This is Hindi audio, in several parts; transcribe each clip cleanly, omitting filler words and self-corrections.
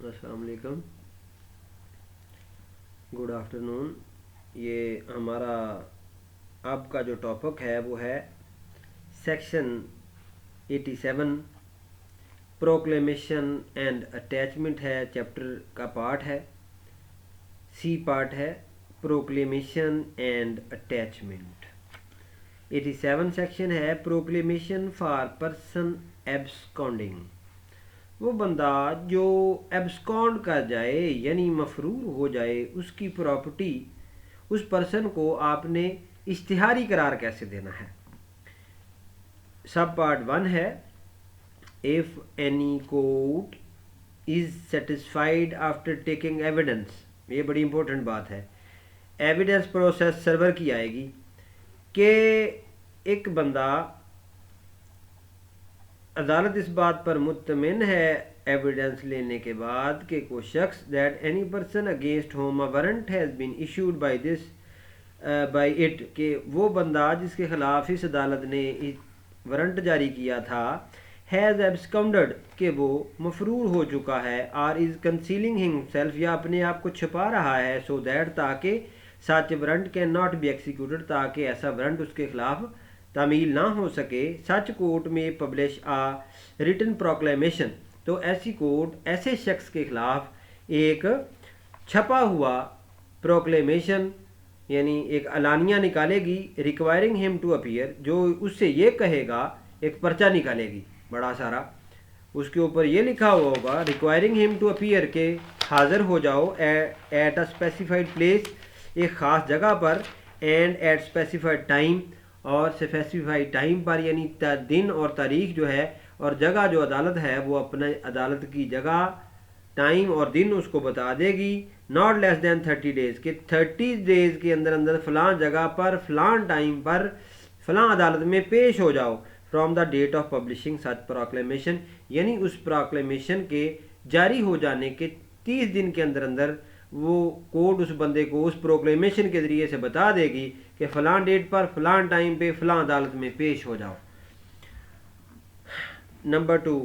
अस्सलाम वालेकुम, गुड आफ्टरनून। ये हमारा आपका जो टॉपिक है वो है सेक्शन 87 प्रोक्लेमेशन एंड अटैचमेंट है, चैप्टर का पार्ट है, सी पार्ट है प्रोक्लेमेशन एंड अटैचमेंट। 87 सेक्शन है प्रोक्लेमेशन फॉर पर्सन एब्सकॉन्डिंग। वो बंदा जो एब्सकॉन्ड कर जाए यानी मफरूर हो जाए, उसकी प्रॉपर्टी उस पर्सन को आपने इश्तिहारी करार कैसे देना है। सब पार्ट 1 है if any court is satisfied after taking evidence. ये बड़ी इंपॉर्टेंट बात है। एविडेंस प्रोसेस सर्वर की आएगी कि एक बंदा अदालत इस बात पर मुतमिन है एविडेंस लेने के बाद कि कोई शख्स that any person against whom a warrant has been issued by this by it, कि वो बंदा जिसके खिलाफ इस अदालत ने वारंट जारी किया था, हैज़ एब्सकाउंडेड, कि वो मफरूर हो चुका है, आर इज़ कंसीलिंग हिमसेल्फ, या अपने आप को छुपा रहा है, सो दैट, ताकि such warrant can not be executed, ताकि ऐसा वारंट उसके खिलाफ तामील ना हो सके। सच कोर्ट में पब्लिश आ रिटन प्रोक्लेमेशन, तो ऐसी कोर्ट ऐसे शख्स के खिलाफ एक छपा हुआ प्रोक्लेमेशन यानी एक अलानिया निकालेगी, रिक्वायरिंग हिम टू अपीयर, जो उससे ये कहेगा, एक पर्चा निकालेगी बड़ा सारा, उसके ऊपर ये लिखा हुआ होगा रिक्वायरिंग हिम टू अपीयर, के हाज़िर हो जाओ एट अ स्पेसिफाइड प्लेस, एक ख़ास जगह पर, एंड एट स्पेसिफाइड टाइम, और स्पेसिफाइड टाइम पर, यानी दिन और तारीख जो है और जगह जो अदालत है वो अपने अदालत की जगह, टाइम और दिन उसको बता देगी। नॉट लेस दैन 30 डेज़, के 30 डेज़ के अंदर अंदर फ़लाँ जगह पर फ़लाँ टाइम पर फ़लाँ अदालत में पेश हो जाओ, from the date of publishing such proclamation, यानी उस प्रोक्लेमेशन के जारी हो जाने के 30 दिन के अंदर अंदर वो कोर्ट उस बंदे को उस प्रोक्लेमेशन के ज़रिए से बता देगी कि फ़लाँ डेट पर फ़लाँ टाइम पे फ़लाँ अदालत में पेश हो जाओ। Number 2,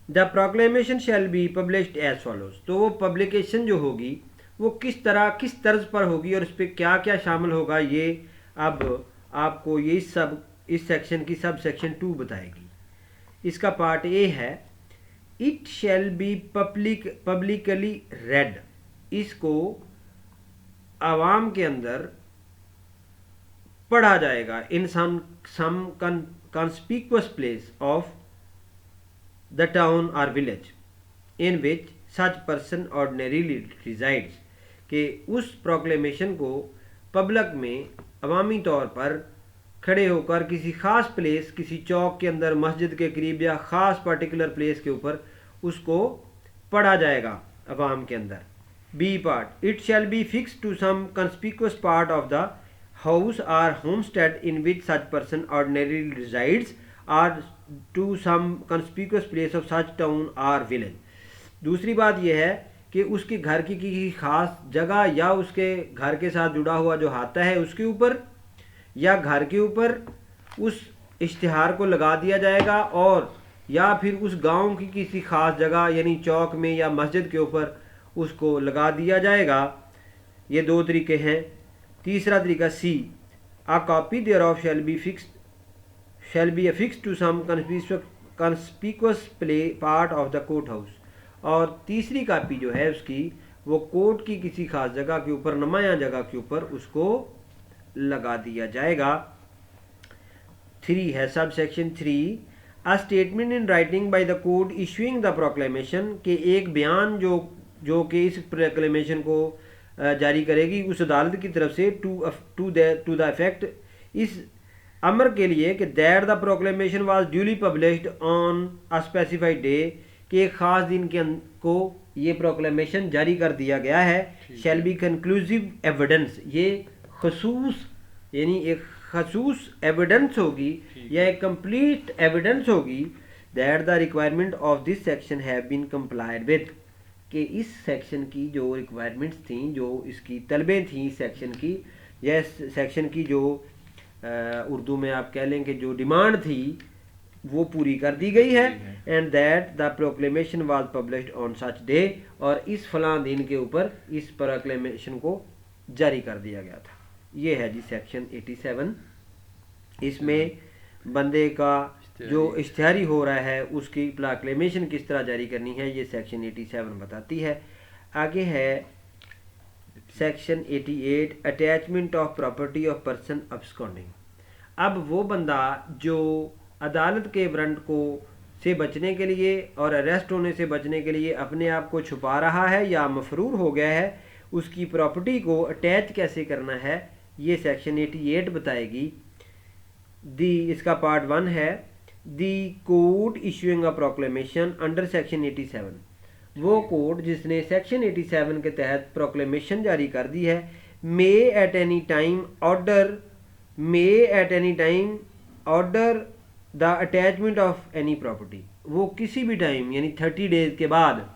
the proclamation shall be published as follows, तो वो पब्लिकेशन जो होगी वो किस तरह किस तर्ज पर होगी और इस पर क्या क्या शामिल होगा, ये अब आपको ये इस सेक्शन की सब सेक्शन 2 बताएगी। इसका पार्ट ए है it shall be publicly read, इसको आवाम के अंदर पढ़ा जाएगा in some conspicuous place of the town और village in which such person ordinarily resides, कि उस प्रोक्लेमेशन को पब्लिक में अवामी तौर पर खड़े होकर किसी ख़ास प्लेस, किसी चौक के अंदर, मस्जिद के करीब या ख़ास पर्टिकुलर प्लेस के ऊपर उसको पढ़ा जाएगा अवाम के अंदर। B part, it shall be fix to some conspicuous part of the house और homestead in which such person ordinarily resides और to some conspicuous place of such town और विलेज। दूसरी बात यह है कि उसके घर की किसी ख़ास जगह या उसके घर के साथ जुड़ा हुआ जो हाता है उसके ऊपर या घर के ऊपर उस इश्तिहार को लगा दिया जाएगा, और या फिर उस गांव की किसी ख़ास जगह यानी चौक में या मस्जिद के ऊपर उसको लगा दिया जाएगा। ये 2 तरीके हैं। तीसरा तरीका C, a copy thereof shall be affix to some conspicuous part of the court house, और तीसरी कापी जो है उसकी वो कोर्ट की किसी खास जगह के ऊपर, नुमायां जगह के ऊपर उसको लगा दिया जाएगा। 3 है sub section 3, a statement in writing by the court issuing the proclamation, के एक बयान जो कि इस प्रोक्लेमेशन को जारी करेगी उस अदालत की तरफ से, टू द इफेक्ट, इस अमर के लिए कि that the proclamation was duly published on a specified day, कि एक ख़ास दिन को ये प्रोक्लेमेशन जारी कर दिया गया है। शैल बी कंक्लूसिव एविडेंस, ये खसूस यानी एक खसूस एविडेंस होगी या एक कंप्लीट एविडेंस होगी, that the requirement of this section have been complied with, कि इस सेक्शन की जो रिक्वायरमेंट्स थी, जो इसकी तलबें थी सेक्शन की, या सेक्शन की जो उर्दू में आप कह लें कि जो डिमांड थी वो पूरी कर दी गई है। And that the proclamation was published on such day, और इस फलां दिन के ऊपर इस प्रोक्लेमेशन को जारी कर दिया गया था। ये है जी सेक्शन 87। इसमें बंदे का जो इश्तिहारी हो रहा है उसकी प्रोक्लेमेशन किस तरह जारी करनी है, ये सेक्शन 87 बताती है। आगे है section 88, attachment of property of person absconding. अब वो बंदा जो अदालत के वारंट को से बचने के लिए और अरेस्ट होने से बचने के लिए अपने आप को छुपा रहा है या मफरूर हो गया है, उसकी प्रॉपर्टी को अटैच कैसे करना है, ये सेक्शन 88 बताएगी। इसका पार्ट 1 है दी कोर्ट इशूइंग अ प्रोक्लेमेशन अंडर सेक्शन 87। वो कोर्ट जिसने सेक्शन 87 के तहत प्रोक्लेमेशन जारी कर दी है, may at any time order the attachment of any property. वो किसी भी टाइम यानी 30 डेज के बाद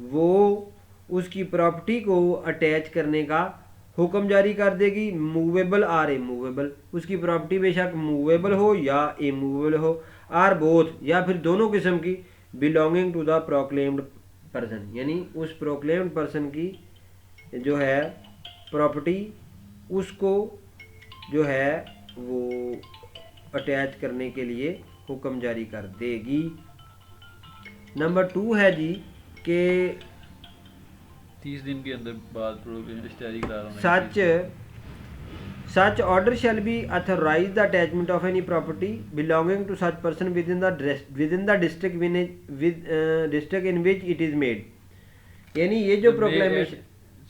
वो उसकी प्रॉपर्टी को अटैच करने का हुक्म जारी कर देगी, मूवेबल आर इमूवेबल। उसकी प्रॉपर्टी बेशक मूवेबल हो या इमूवेबल हो, आर बोथ, या फिर दोनों किस्म की, belonging to the proclaimed person, यानी उस प्रोक्लेम्ड पर्सन की जो है प्रॉपर्टी उसको जो है वो अटैच करने के लिए हुक्म जारी कर देगी। नंबर 2 है जी के 30 दिन के अंदर बाद इश्तिहारी करार होना such order shall be authorize the attachment of any property belonging to such person within the district in which it is made। यानी ये जो प्रोक्लेमेशन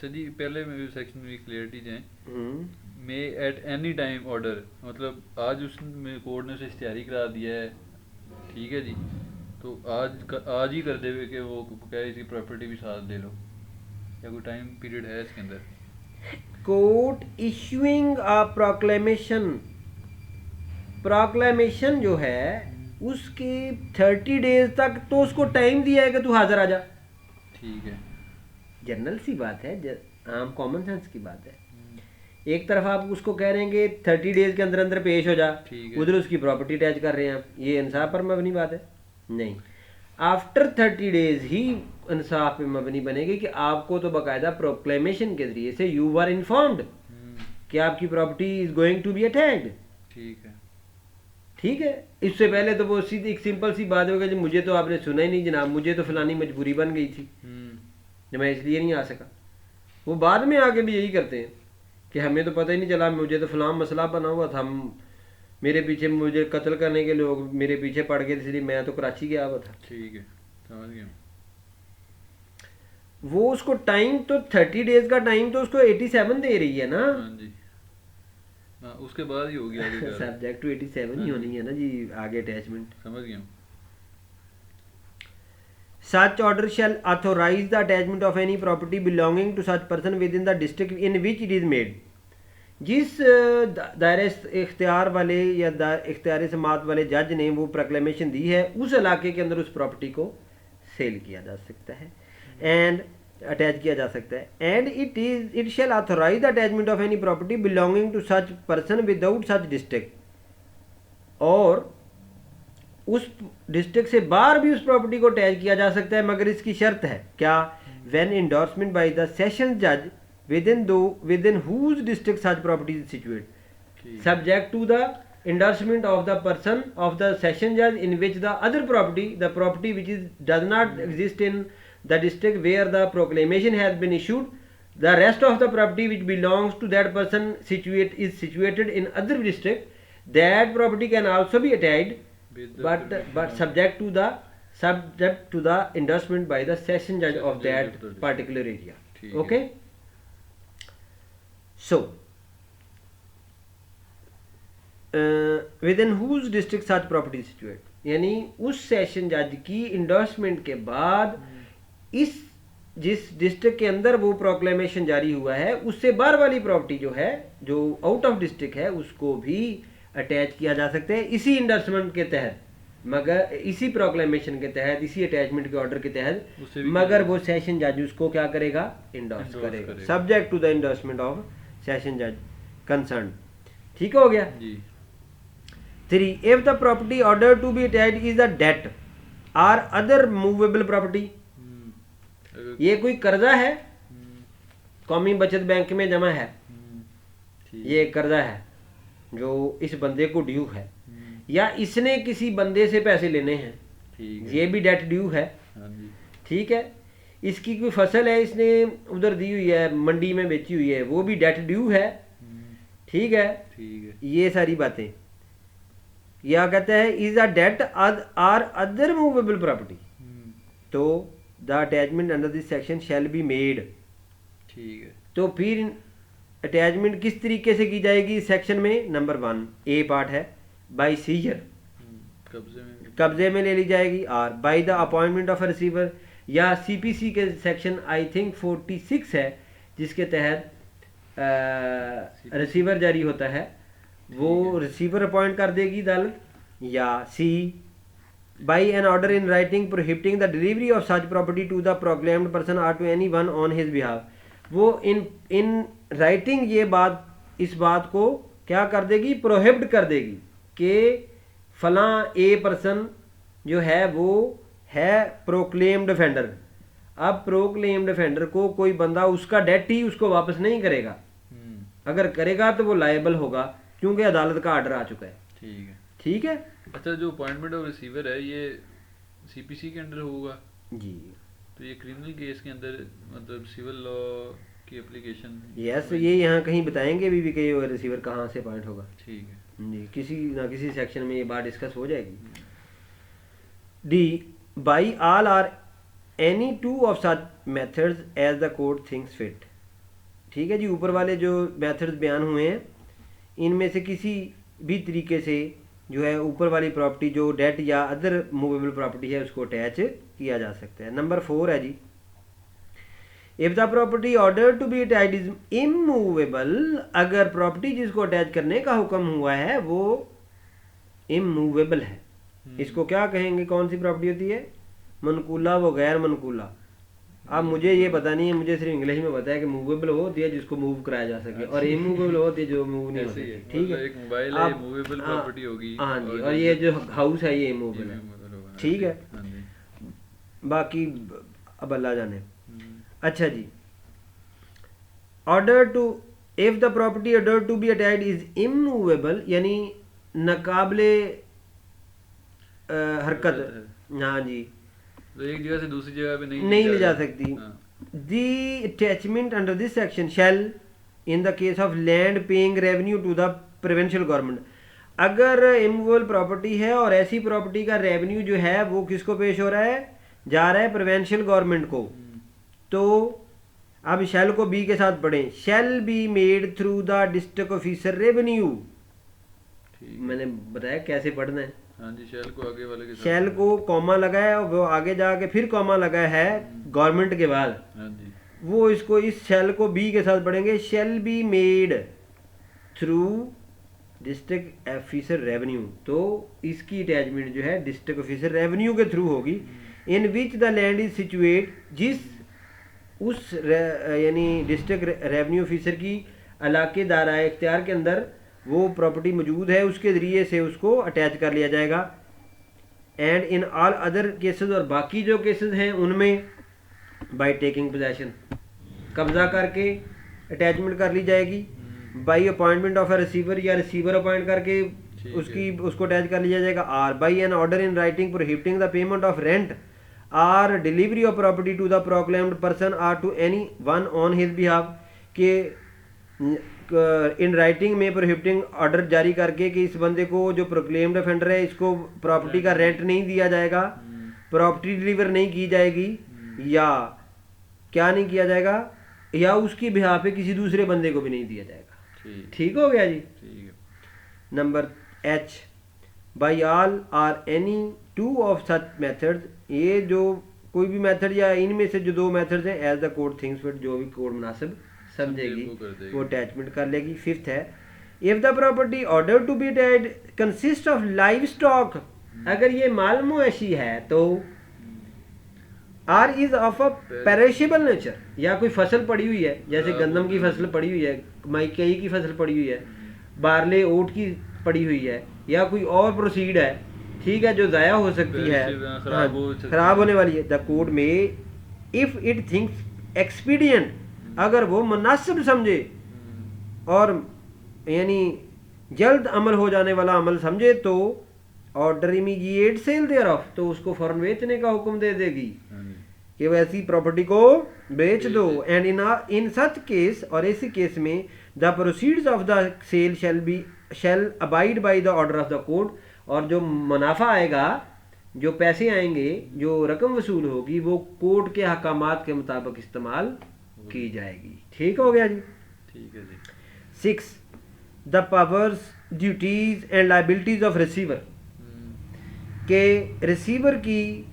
सर जी पहले में सेक्शन में क्लियरिटी जाए, मे एट एनी टाइम ऑर्डर, मतलब आज उसने कोर्ट ने उसे इश्तिहारी करा दिया है, ठीक है जी, तो आज ही कर देवे कि वो क्या इसकी प्रॉपर्टी भी साथ ले लो, या कोई टाइम पीरियड है इसके अंदर? कोर्ट इशूइंग अ प्रोक्लेमेशन जो है उसके 30 डेज तक तो उसको टाइम दिया है कि तू हाजिर आ जा। ठीक है, जनरल सी बात है, आम कॉमन सेंस की बात है। एक तरफ आप उसको कह रहे हैं कि 30 डेज के अंदर अंदर पेश हो जा, उधर उसकी प्रॉपर्टी अटैच कर रहे हैं आप, ये इंसाफ पर मबनी बात है? नहीं, आफ्टर 30 डेज ही इंसाफ पे मबनी बनेगी कि आपको तो बाकायदा प्रोक्लेमेशन के जरिए से यू वर इन्फॉर्म्ड कि आपकी property is going to be attached. ठीक है, इससे पहले तो वो सीधी एक सिंपल सी बात होगी, मुझे तो आपने सुना ही नहीं जनाब, मुझे तो फलानी मजबूरी बन गई थी जो मैं इसलिए नहीं आ सका। वो बाद में आके भी यही करते हैं कि हमें तो पता ही नहीं चला, मुझे तो फलां मसला बना हुआ था, मेरे पीछे मुझे कत्ल करने के लोग मेरे पीछे पड़ गए, इसलिए मैं तो कराची गया हुआ था। ठीक है, समझ गया। वो उसको टाइम तो 30 डेज का टाइम तो उसको 87 दे रही है ना। हाँ जी, उसके बाद ही हो गया सब्जेक्ट टू 87 ही होनी है ना जी, आगे अटैचमेंट। समझ गया। Such order shall authorize the attachment of any property belonging to such person within the district in which it is made। जिस दायरे इख्तियार वाले या इख्तियार समात वाले जज ने वो प्रोक्लेमेशन दी है, उस इलाके के अंदर उस प्रॉपर्टी को सेल किया जा सकता है एंड अटैच किया जा सकता है। And it shall authorise the attachment of any property belonging to such person without such district, और उस डिस्ट्रिक्ट से बाहर भी उस प्रॉपर्टी को अटैच किया जा सकता है, मगर इसकी शर्त है क्या? When endorsement by the session जज within whose district such property is situated, subject to the endorsement of the person of the session judge in which the other property, the property which does not exist in the district where the proclamation has been issued, the rest of the property which belongs to that person is situated in other district, that property can also be attached, but subject to the endorsement by the session judge of that particular area। Okay, so within whose district such property is situated, यानी उस सेशन जज की इंडोर्समेंट के बाद जिस डिस्ट्रिक्ट के अंदर वो प्रोक्लेमेशन जारी हुआ है उससे बाहर वाली प्रॉपर्टी जो है, जो आउट ऑफ डिस्ट्रिक्ट है, उसको भी अटैच किया जा सकता है इसी इंडोर्समेंट के तहत, मगर इसी प्रोक्लेमेशन के तहत, इसी अटैचमेंट के ऑर्डर के तहत, मगर वो सेशन जज उसको क्या करेगा? इंडोर्स करेगा, subject to the endorsement of session जज कंसर्न। ठीक हो गया जी। 3, if the property ordered to be attached is a debt, or other movable property, ये कोई कर्जा है, कौमी बचत बैंक में जमा है, ये कर्जा है जो इस बंदे को ड्यू है, या इसने किसी बंदे से पैसे लेने हैं, ये भी डेट ड्यू है। ठीक है, इसकी कोई फसल है, इसने उधर दी हुई है, मंडी में बेची हुई है, वो भी डेट ड्यू है। ठीक है, ये सारी बातें क्या कहते हैं, is a debt or other movable property, तो the attachment under this section shall be made. ठीक है, तो फिर अटैचमेंट किस तरीके से की जाएगी सेक्शन में, नंबर 1 ए पार्ट है बाय सीजर, कब्जे में ले ली जाएगी, और by the appointment of receiver, या सीपीसी के सेक्शन आई थिंक 46 है जिसके तहत रिसीवर जारी होता है, वो रिसीवर अपॉइंट कर देगी अदालत, या C by an order in writing prohibiting the delivery of such property to the proclaimed person or to any one on his behalf, वो इन राइटिंग ये बात, इस बात को क्या कर देगी, प्रोहिबिट कर देगी कि फलां ए पर्सन जो है वो है प्रोक्लेम्ड ऑफेंडर। अब प्रोक्लेम्ड ऑफेंडर को कोई बंदा उसका डेट ही उसको वापस नहीं करेगा, अगर करेगा तो वो लायबल होगा क्योंकि अदालत का ऑर्डर आ चुका है। ठीक है, ठीक है। अच्छा, जो अपॉइंटमेंट ऑफ रिसीवर है ये सीपीसी के अंडर होगा जी, तो ये क्रिमिनल केस के अंदर मतलब सिविल लॉ की एप्लीकेशन। यस, ये यहाँ कहीं बताएंगे भी कि ये रिसीवर कहाँ से अपॉइंट होगा। ठीक है जी, किसी ना किसी सेक्शन में ये बात डिस्कस हो जाएगी। D by all or any two of such methods as the court thinks fit. ठीक है जी, ऊपर वाले जो मेथड्स बयान हुए हैं इनमें से किसी भी तरीके से जो है ऊपर वाली प्रॉपर्टी जो डेट या अदर मूवेबल प्रॉपर्टी है उसको अटैच किया जा सकता है। नंबर 4 है जी, if the property order to be attached is immovable, अगर प्रॉपर्टी जिसको अटैच करने का हुक्म हुआ है वो इमूवेबल है, इसको क्या कहेंगे, कौन सी प्रॉपर्टी होती है, मनकूला व गैर मनकूला। अब मुझे ये पता नहीं है, मुझे सिर्फ इंग्लिश में पता है कि मूवेबल वो होती है जिसको मूव कराया जा सके, और इमूवेबल होती है जो मूव नहीं होती। ठीक है, एक मोबाइल है मूवेबल प्रॉपर्टी होगी। हाँ जी, और ये जो हाउस है ये इमूवेबल है। ठीक है, बाकी अब अल्लाह जाने। अच्छा जी, order to, if the property order to be attached is immovable, यानी नाकाबिले हरकत, हाँ जी, तो एक जगह से दूसरी जगह पे नहीं ले जा सकती। The attachment under this section shall in the case of land paying revenue to the provincial government, अगर इमूवेबल प्रॉपर्टी है और ऐसी प्रॉपर्टी का रेवेन्यू जो है वो किसको पेश हो रहा है, जा रहा है प्रोविंशियल गवर्नमेंट को, तो अब शैल को बी के साथ पढ़ें, शैल be made through the district officer revenue. मैंने बताया कैसे पढ़ना है। हाँ जी, शैल को आगे वाले के साथ, शैल को कॉमा लगा है और वो आगे जाके फिर कॉमा लगा है गवर्नमेंट के बाद। हाँ जी, वो इसको, इस शैल को बी के साथ पढ़ेंगे, shall be made through district officer revenue, तो इसकी अटैचमेंट जो है डिस्ट्रिक्ट ऑफिसर रेवेन्यू के थ्रू होगी, in which the land is situate, जिस उस यानी डिस्ट्रिक्ट रेवेन्यू ऑफिसर की इलाके दायरा इख्तियार के अंदर वो प्रॉपर्टी मौजूद है, उसके ज़रिए से उसको अटैच कर लिया जाएगा। And in all other cases, और बाकी जो केसेस हैं उनमें बाय टेकिंग पोजेशन, कब्जा करके अटैचमेंट कर ली जाएगी, by appointment of a receiver, या रिसीवर अपॉइंट करके उसको अटैच कर लिया जाएगा, और by an order in writing prohibiting the payment of rent or delivery of property to the proclaimed person or to any one on his behalf, के इन राइटिंग में प्रोहिबिटिंग ऑर्डर जारी करके कि इस बंदे को जो प्रोक्लेम्ड ऑफेंडर है इसको प्रॉपर्टी का रेंट नहीं दिया जाएगा, प्रॉपर्टी डिलीवर नहीं की जाएगी, या क्या नहीं किया जाएगा, या उसकी बिहाफ पे किसी दूसरे बंदे को भी नहीं दिया जाएगा। ठीक हो गया जी। Number H, by all or any two of such methods, ये जो कोई भी मेथड या इनमें से जो दो मेथड्स हैं, as the court things fit, जो भी कोर्ट मुनासिब समझेगी वो अटैचमेंट कर लेगी। 5th है, if the property order to be attached consist of livestock, अगर ये माल मुआशी है तो, or is of a perishable nature, या कोई फसल पड़ी हुई है, जैसे गंदम की फसल पड़ी हुई है, मकई की फसल पड़ी हुई है, बारले ओट की पड़ी हुई है, या कोई और प्रोसीड है ठीक है, जो ज़ाया हो सकती है, पैसे खराब हो सकती खराब है। होने वाली है। द कोड में इफ़ इट थिंक्स एक्सपीडियंट, अगर वो मुनासिब समझे और यानी जल्द अमल हो जाने वाला अमल समझे, तो order immediate sale thereof, तो उसको फौरन बेचने का हुक्म दे देगी हाँ जी, कि वैसी प्रॉपर्टी को बेच दो। एंड इन सच केस, और ऐसे केस में the proceeds of the sale shall abide by the order of the court, और जो मुनाफा आएगा, जो पैसे आएंगे, जो रकम वसूल होगी, वो कोर्ट के हकामात के मुताबिक इस्तेमाल की जाएगी। ठीक हो गया जी। ठीक है जी। 6. The powers, duties and liabilities of receiver, के रिसीवर की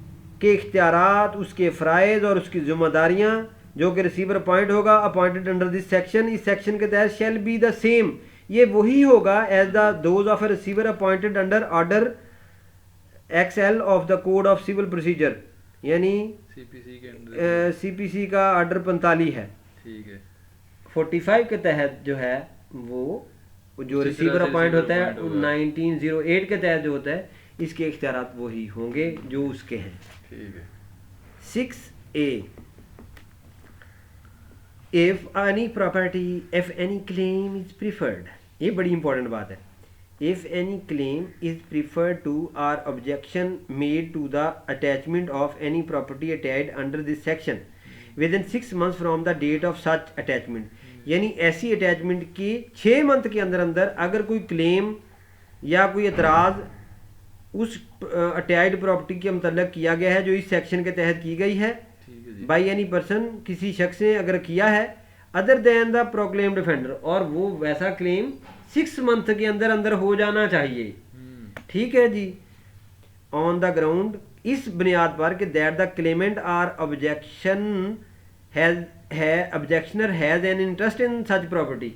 के इख्तियारात, उसके फ़राइज़ और उसकी ज़िम्मेदारियाँ जो कि रिसीवर अपॉइंट होगा, अपॉइंटेड अंडर दिस सेक्शन, इस सेक्शन के तहत, शैल बी द सेम, ये वही होगा as the those of a receiver appointed under order XL of the code of civil procedure, यानी सीपीसी के अंदर। CPC का ऑर्डर 45 है। ठीक है। 45 के तहत जो है वो जो उसी रिसीवर तरह से अपॉइंट receiver होता है, appoint होगा। 1908 के तहत जो होता है, इसके इख्तियारात वही होंगे जो उसके हैं। ठीक है। 6A. If any property, if any claim is preferred, ये बड़ी इंपॉर्टेंट बात है। If any claim is preferred to or objection made to the attachment of any property attached under this section within 6 months from the date of such attachment, यानी ऐसी अटैचमेंट की 6 मंथ के अंदर अंदर अगर कोई क्लेम या कोई एतराज़ उस अटैच्ड प्रॉपर्टी के मतलब किया गया है जो इस सेक्शन के तहत की गई है, ठीक है जी। बाई एनी पर्सन, किसी शख्स ने अगर किया है, other than the proclaim defender, और वो वैसा क्लेम 6 मंथ के अंदर अंदर हो जाना चाहिए। ठीक है जी। ऑन द ग्राउंड, इस बुनियाद पर कि that the claimant or objector has an interest in such property,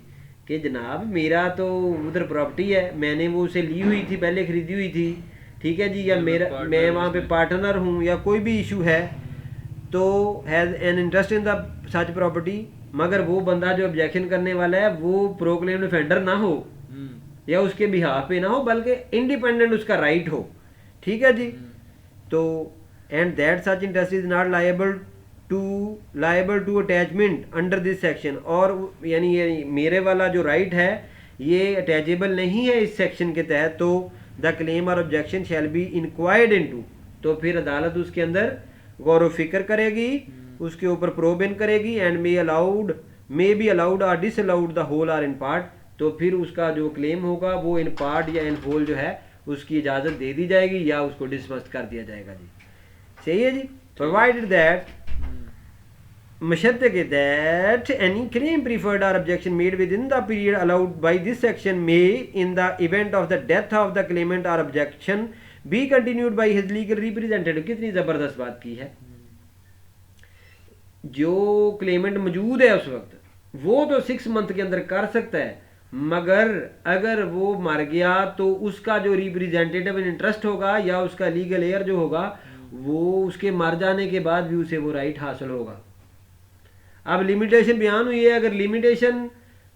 कि जनाब मेरा तो उधर प्रॉपर्टी है, मैंने वो उसे ली हुई थी, पहले खरीदी हुई थी, ठीक है जी, या मैं वहाँ पे पार्टनर हूँ, या कोई भी इशू है, तो has an interest in the such property, मगर वो बंदा जो ऑब्जेक्शन करने वाला है वो प्रोक्लेम डिफेंडर ना हो या उसके बिहाफ पे ना हो, बल्कि इंडिपेंडेंट उसका राइट हो। ठीक है जी। तो and that such interest is not liable to attachment under this section, और यानी ये मेरे वाला जो राइट है ये अटैचेबल नहीं है इस सेक्शन के तहत, तो the claim or objection shall be inquired into, तो फिर अदालत उसके अंदर गौर व फिक्र करेगी, उसके ऊपर प्रोब इन करेगी, and may be allowed or disallowed the whole or in part, तो फिर उसका जो क्लेम होगा वो इन पार्ट या इन होल जो है उसकी इजाज़त दे दी जाएगी या उसको डिसमस कर दिया जाएगा जी। सही है जी। प्रोवाइडेड दैट, मशर्ते के that any claim preferred or objection made within the period allowed by this section may in the event of the death of the claimant or objection be continued by his legal representative. कितनी ज़बरदस्त बात की है। जो क्लेमेंट मौजूद है उस वक्त वो तो 6 मंथ के अंदर कर सकता है, मगर अगर वो मर गया तो उसका जो रिप्रेजेंटेटिव इन इंटरेस्ट होगा या उसका लीगल एयर जो होगा वो उसके मर जाने के बाद भी उसे वो राइट हासिल होगा। अब लिमिटेशन बयान हुई है, अगर लिमिटेशन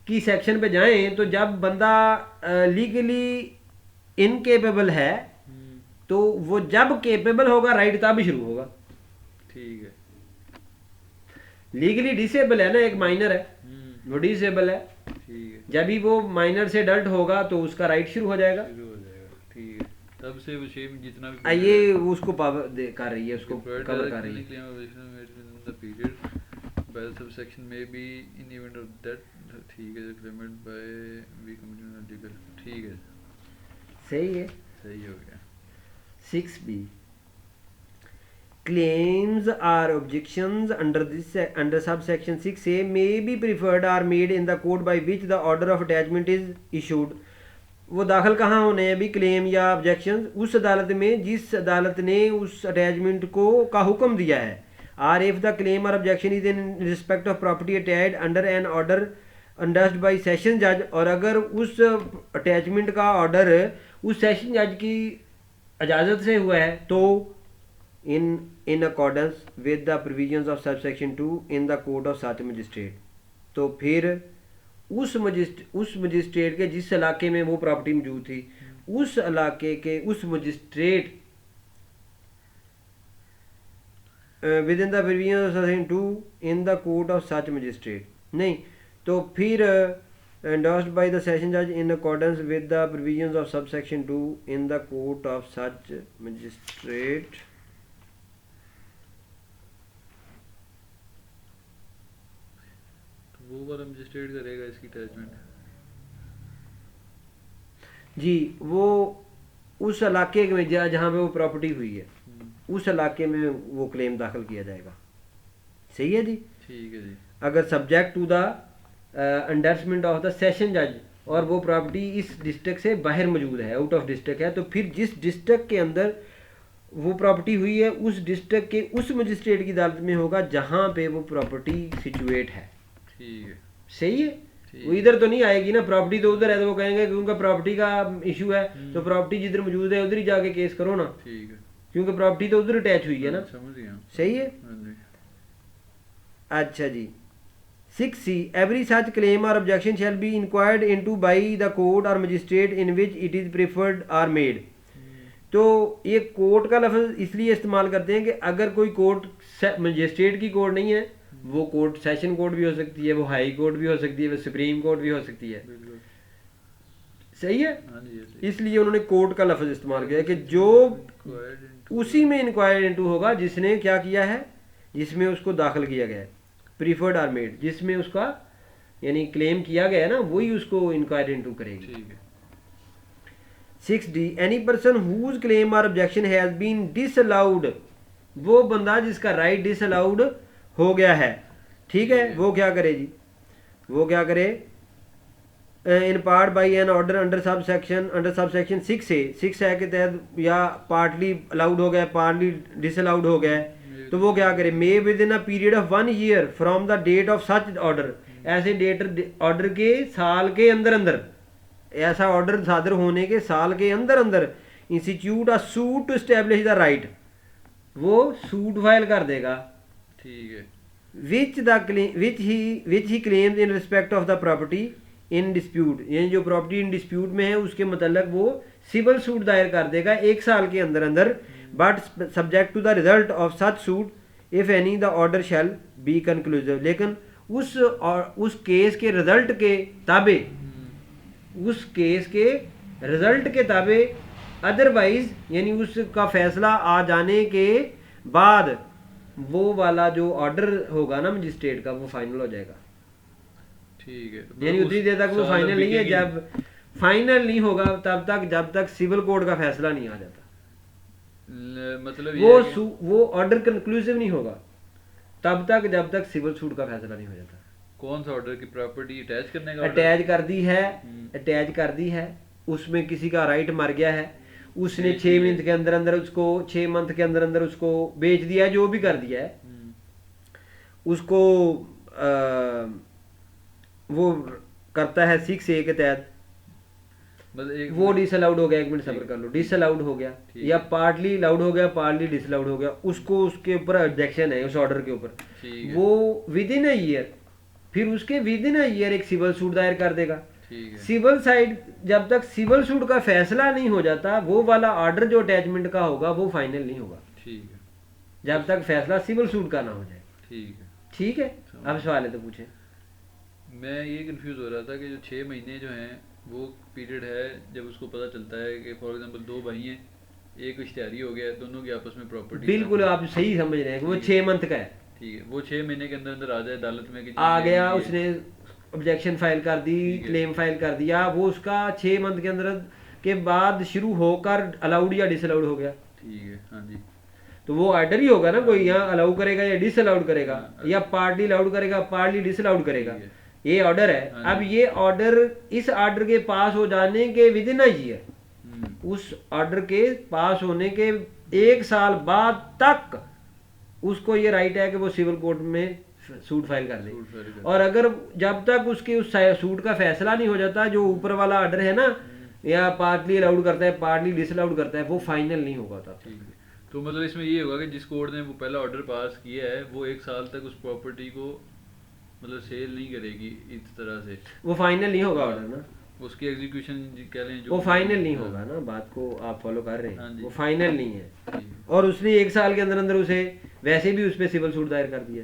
की सेक्शन पे जाएं तो जब बंदा लीगली इनकेपेबल है तो वो जब केपेबल होगा राइट तब शुरू होगा। ठीक है। लीगली डिसेबल है ना, एक माइनर है वो डिसेबल है, ठीक है। जब भी वो माइनर से अडल्ट होगा तो उसका राइट शुरू हो जाएगा। शुरू हो जाएगा। ठीक है। तब से वो शेम जितना भी ये उसको पावर कर रही है, उसको कवर कर रही है। by the subsection may be in event of that, ठीक है, claimant by we committed article, ठीक है, सही है, सही हो गया। 6B, claims or objections under subsection 6A may be preferred or made in the court by which the order of attachment is issued। वो दाखिल कहाँ होने हैं भी क्लेम या ऑब्जेक्शन? उस अदालत में जिस अदालत ने उस अटैचमेंट को का हुक्म दिया है। Or if the claim or objection is in respect of property attached under an order endorsed by session जज, और अगर उस अटैचमेंट का ऑर्डर उस सेशन जज की इजाज़त से हुआ है तो in accordance with the provisions of subsection 2 in the court of such magistrate, तो फिर उस मजिस्ट्रेट के जिस इलाके में वो प्रॉपर्टी मौजूद थी उस इलाके के उस magistrate with in the provision of section 2 in the court of such magistrate, नहीं तो फिर endorsed by the session judge in accordance with the provisions of subsection 2 in the court of such magistrate तो वो वाला मजिस्ट्रेट करेगा इसकी अटैचमेंट जी, वो उस इलाके में जहाँ पे वो प्रॉपर्टी हुई है उस इलाके में वो क्लेम दाखिल किया जाएगा। सही है जी। ठीक है जी। अगर subject to the endorsement of the session जज और वो प्रॉपर्टी इस डिस्ट्रिक्ट से बाहर मौजूद है, आउट ऑफ डिस्ट्रिक्ट है, तो फिर जिस डिस्ट्रिक्ट के अंदर वो प्रॉपर्टी हुई है उस डिस्ट्रिक्ट के उस मजिस्ट्रेट की अदालत में होगा जहाँ पे वो प्रॉपर्टी सिचुएट है। ठीक है। सही है। वो इधर तो नहीं आएगी ना, प्रॉपर्टी तो उधर है तो वो कहेंगे कि उनका प्रॉपर्टी का इशू है तो प्रॉपर्टी जिधर मौजूद है उधर ही जाके केस करो ना। ठीक है। क्योंकि प्रॉपर्टी तो उधर अटैच हुई है ना। समझ गया। सही है। अच्छा जी। 6C every such claim or objection shall be inquired into by the court or magistrate in which it is preferred or made। तो ये कोर्ट का लफ्ज़ इसलिए इस्तेमाल करते हैं कि अगर कोई कोर्ट मजिस्ट्रेट की कोर्ट नहीं है, वो कोर्ट सेशन कोर्ट भी हो सकती है, वो हाई कोर्ट भी हो सकती है, वो सुप्रीम कोर्ट भी हो सकती है। सही है। इसलिए उन्होंने कोर्ट का लफ्ज़ इस्तेमाल किया कि जो उसी में इंक्वायर्ड इनटू होगा जिसने क्या किया है, जिसमें उसको दाखिल किया गया है, प्रीफर्ड आर मेड, जिसमें उसका यानी क्लेम किया गया है ना, वही उसको इंक्वायर्ड इनटू करेगी। ठीक है। 6D any person whose claim or objection has been disallowed, वो बंदा जिसका राइट डिसअलाउड हो गया है, ठीक है, वो क्या करे जी, वो क्या करे, in part by an order under sub section 6A के तहत या पार्टली अलाउड हो गया, पार्टली डिसअलाउड हो गया है, तो वो क्या करे, may within a period of 1 year from the date of such order, ऐसे डेट ऑर्डर के साल के अंदर अंदर, ऐसा ऑर्डर सादर होने के साल के अंदर अंदर institute a suit to establish the right, वो सूट फाइल कर देगा। ठीक है। Which he claims in respect of the property in dispute, यानी जो प्रॉपर्टी इन डिस्प्यूट में है उसके मतलब वो सिविल सूट दायर कर देगा 1 साल के अंदर अंदर, but subject to the result of such suit if any the order shall be conclusive, लेकिन उस केस के रिजल्ट के ताबे, उस केस के रिजल्ट के ताबे, अदरवाइज यानी उसका फैसला आ जाने के बाद वो वाला जो ऑर्डर होगा ना मजिस्ट्रेट का वो फाइनल हो जाएगा। ठीक है। यानी उतनी देर तक वो फाइनल नहीं है, जब फाइनल नहीं होगा तब तक जब तक सिविल कोर्ट का फैसला नहीं आ जाता, मतलब वो ऑर्डर कंक्लूसिव नहीं होगा तब तक जब तक सिविल सूट का फैसला नहीं हो जाता। कौन सा ऑर्डर की प्रॉपर्टी अटैच करने का? अटैच कर दी है, उसमें किसी का राइट मर गया है, उसने 6 मंथ के अंदर अंदर उसको 6 मंथ के अंदर अंदर उसको बेच दिया है, जो भी कर दिया है उसको वो करता है 6A के तहत, वो डिसअलाउड हो गया, 1 मिनट सब्र कर लो, डिसअलाउड हो गया या पार्टली अलाउड हो गया, पार्टली डिसअलाउड हो गया, उसको उसके ऊपर ऑब्जेक्शन है उस ऑर्डर के ऊपर, वो विद इन अ ईयर, फिर उसके विद इन अ ईयर एक सिविल सूट दायर कर देगा। सिविल साइड जब तक सिविल सूट का फैसला नहीं हो जाता वो वाला ऑर्डर जो अटैचमेंट का होगा वो फाइनल नहीं होगा। ठीक है। जब तक फैसला सिविल सूट का ना हो जाए। ठीक है। ठीक है। अब सवाल है तो पूछे। मैं ये कंफ्यूज हो रहा था कि जो 6 महीने जो हैं वो पीरियड है जब उसको पता चलता है कि फॉर एग्जांपल 2 भाई हैं, एक इश्तिहारी हो गया, दोनों की आपस में प्रॉपर्टी, बिल्कुल आप सही समझ रहे हैं कि वो 6 मंथ का है। ठीक है। वो 6 महीने के अंदर अंदर आ जाए अदालत में कि आ गया, उसने ऑब्जेक्शन फाइल कर दी, क्लेम फाइल कर दिया, वो उसका 6 मंथ के अंदर के बाद शुरू होकर अलाउड या डिसअलाउड हो गया। ठीक है। हाँ जी। तो वो ऑर्डर ही होगा ना, कोई यहाँ अलाउ करेगा या डिसअलाउड करेगा, या पार्टली अलाउड करेगा पार्टली डिसअलाउड करेगा, ये ऑर्डर है। अब ये ऑर्डर, इस ऑर्डर के पास हो जाने के विद इन अ ईयर, उस ऑर्डर के पास होने के 1 साल बाद तक उसको ये राइट है कि वो सिविल कोर्ट में सूट फाइल कर दे। और अगर जब तक उसके उस सूट का फैसला नहीं हो जाता, जो ऊपर वाला ऑर्डर है ना, या पार्टली अलाउड करता है पार्टली डिसअलाउड करता है, वो फाइनल नहीं होगा तब। तो मतलब इसमें ये होगा कि जिस कोर्ट ने वो पहला ऑर्डर पास किया है वो 1 साल तक उस प्रॉपर्टी को मतलब सेल नहीं करेगी इस तरह से, वो फाइनल नहीं होगा ऑर्डर ना, उसकी एग्जीक्यूशन कह लें वो जो फाइनल नहीं होगा ना, बात को आप फॉलो कर रहे हाँ हैं, जी। वो फाइनल नहीं है। ठीक है। और उसने 1 साल के अंदर अंदर उसे वैसे भी उस पर सिविल सूट दायर कर दिया,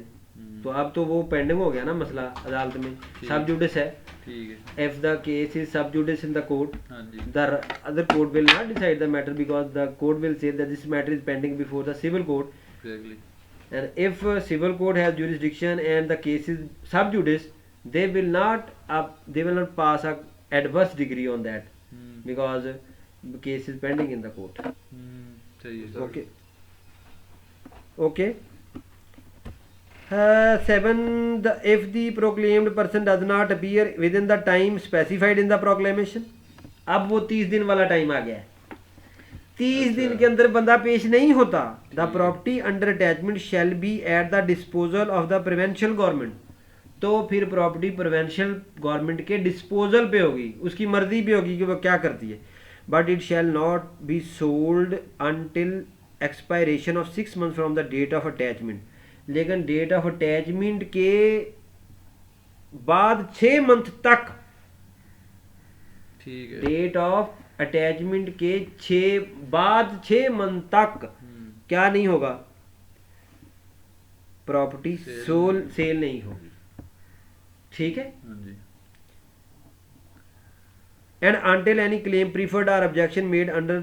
तो अब तो वो पेंडिंग हो गया ना मसला अदालत में, सब जुडिस है। ठीक है। If the case is sub judice in the court, हाँ जी। the other court will not decide the matter because the court will say that this matter is pending before the civil court. Exactly. And if civil court has jurisdiction and the case is sub judice, they will not pass a adverse degree on that because the case is pending in the court. सही है sir. Okay. 7. If the proclaimed person does not appear within the time specified in the proclamation, अब वो 30 दिन वाला टाइम आ गया है, 30 दिन के अंदर बंदा पेश नहीं होता, the property under attachment shall be at the disposal of the provincial government, तो फिर प्रॉपर्टी प्रोविंशियल गवर्नमेंट के डिस्पोजल पे होगी, उसकी मर्जी पे होगी कि वो क्या करती है। But it shall not be sold until expiration of 6 months from the date of attachment, लेकिन डेट ऑफ अटैचमेंट के बाद 6 month तक, ठीक है, डेट ऑफ अटैचमेंट के बाद 6 month तक क्या नहीं होगा, प्रॉपर्टी सेल नहीं होगी। ठीक है। हाँ जी। And until any claim preferred or objection made under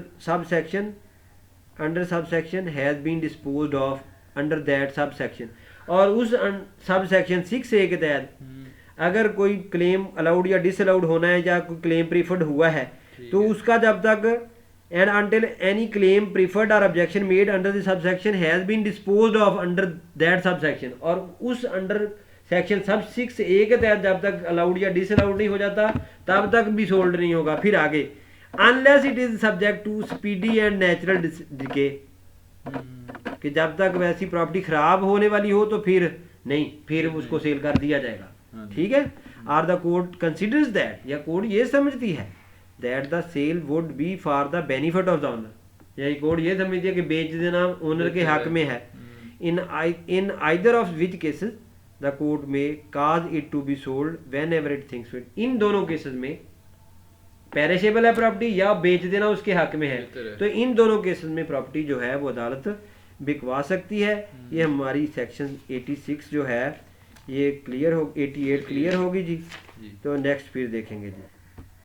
subsection has been disposed of under that subsection, और उस सब सेक्शन 6A के तहत अगर कोई क्लेम अलाउड या डिसअलाउड होना है या कोई क्लेम प्रीफर्ड हुआ है, तो उसका जब तक and until any claim preferred or objection made under the subsection has been disposed of under that subsection, और उस अंडर सेक्शन सब 6A के तहत जब तक अलाउड या डिसअलाउड नहीं हो जाता तब तक भी सोल्ड नहीं होगा। फिर आगे unless it is subject to speedy and natural decay, कि जब तक वैसी प्रॉपर्टी खराब होने वाली हो तो फिर नहीं, फिर उसको सेल कर दिया जाएगा। ठीक है। Or the court considers that, या कोर्ट ये समझती है that the sale would be for the benefit of the owner, या कोर्ट ये समझती है कि बेच देना ओनर के हक में है। In either of which cases the court में cause it to be sold whenever it thinks fit, इन दोनों केसेस में पेरिशेबल है प्रॉपर्टी या बेच देना उसके हक में है, तो इन दोनों केसेस में प्रॉपर्टी जो है वो अदालत बिकवा सकती है। ये हमारी सेक्शन 86 जो है ये क्लियर हो, 88 क्लियर होगी जी। तो नेक्स्ट फिर देखेंगे जी।